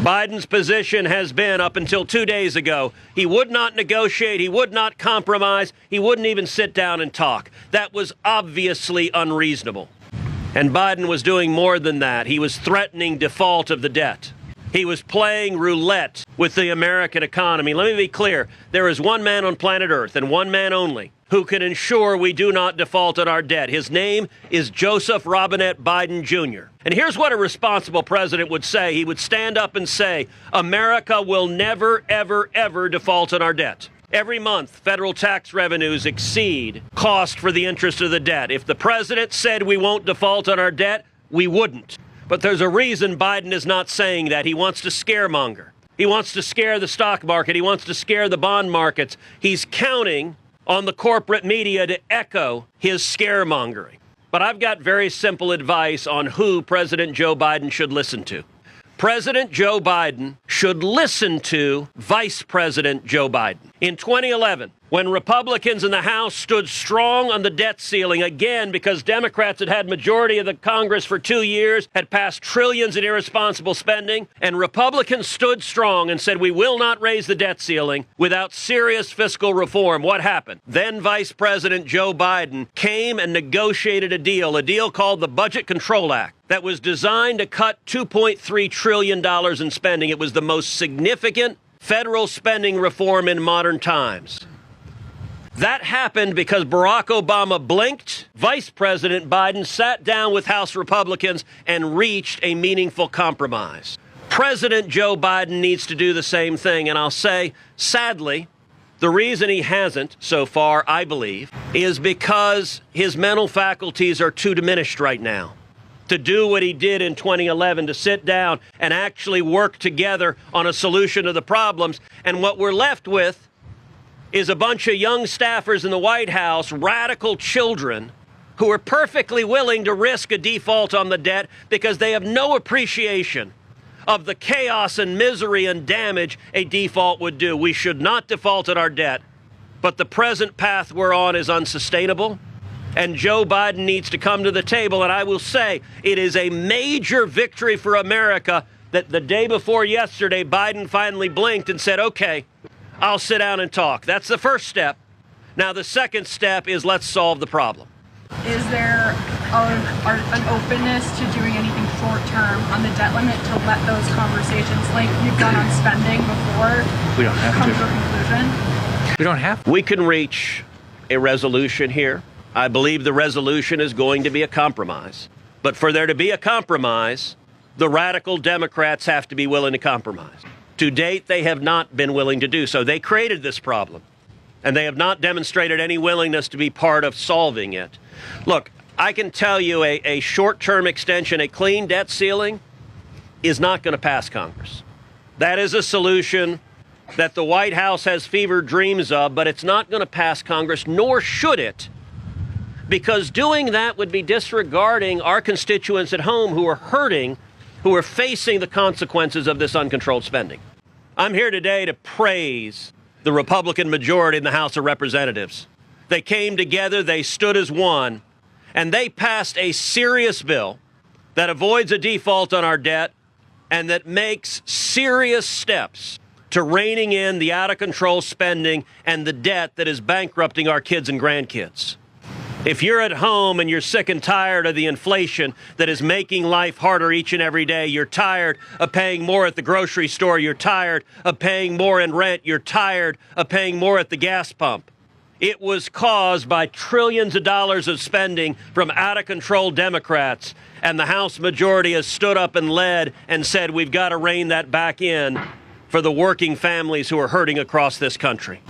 Biden's position has been, up until 2 days ago, he would not negotiate, he would not compromise, he wouldn't even sit down and talk. That was obviously unreasonable. And Biden was doing more than that. He was threatening default of the debt. He was playing roulette with the American economy. Let me be clear. There is one man on planet Earth, and one man only, who can ensure we do not default on our debt. His name is Joseph Robinette Biden Jr. And here's what a responsible president would say. He would stand up and say, America will never, ever, ever default on our debt. Every month, federal tax revenues exceed cost for the interest of the debt. If the president said we won't default on our debt, we wouldn't. But there's a reason Biden is not saying that. He wants to scaremonger. He wants to scare the stock market. He wants to scare the bond markets. He's counting on the corporate media to echo his scaremongering. But I've got very simple advice on who President Joe Biden should listen to. President Joe Biden should listen to Vice President Joe Biden. In 2011, when Republicans in the House stood strong on the debt ceiling, again because Democrats had had majority of the Congress for 2 years, had passed trillions in irresponsible spending, and Republicans stood strong and said, we will not raise the debt ceiling without serious fiscal reform. What happened? Then Vice President Joe Biden came and negotiated a deal called the Budget Control Act, that was designed to cut $2.3 trillion in spending. It was the most significant federal spending reform in modern times. That happened because Barack Obama blinked. Vice President Biden sat down with House Republicans and reached a meaningful compromise. President Joe Biden needs to do the same thing. And I'll say, sadly, the reason he hasn't so far, I believe, is because his mental faculties are too diminished right now to do what he did in 2011, to sit down and actually work together on a solution to the problems. And what we're left with is a bunch of young staffers in the White House, radical children, who are perfectly willing to risk a default on the debt because they have no appreciation of the chaos and misery and damage a default would do. We should not default on our debt, but the present path we're on is unsustainable. And Joe Biden needs to come to the table. And I will say it is a major victory for America that the day before yesterday, Biden finally blinked and said, okay, I'll sit down and talk. That's the first step. Now, the second step is let's solve the problem. Is there an openness to doing anything short term on the debt limit to let those conversations, like you've done on spending before, we don't have come to a conclusion? We don't have to. We can reach a resolution here. I believe the resolution is going to be a compromise. But for there to be a compromise, the radical Democrats have to be willing to compromise. To date, they have not been willing to do so. They created this problem, and they have not demonstrated any willingness to be part of solving it. Look, I can tell you a short-term extension, a clean debt ceiling, is not going to pass Congress. That is a solution that the White House has fevered dreams of, but it's not going to pass Congress, nor should it, because doing that would be disregarding our constituents at home who are hurting, who are facing the consequences of this uncontrolled spending. I'm here today to praise the Republican majority in the House of Representatives. They came together, they stood as one, and they passed a serious bill that avoids a default on our debt and that makes serious steps to reining in the out-of-control spending and the debt that is bankrupting our kids and grandkids. If you're at home and you're sick and tired of the inflation that is making life harder each and every day, you're tired of paying more at the grocery store, you're tired of paying more in rent, you're tired of paying more at the gas pump, it was caused by trillions of dollars of spending from out-of-control Democrats, and the House majority has stood up and led and said we've got to rein that back in for the working families who are hurting across this country.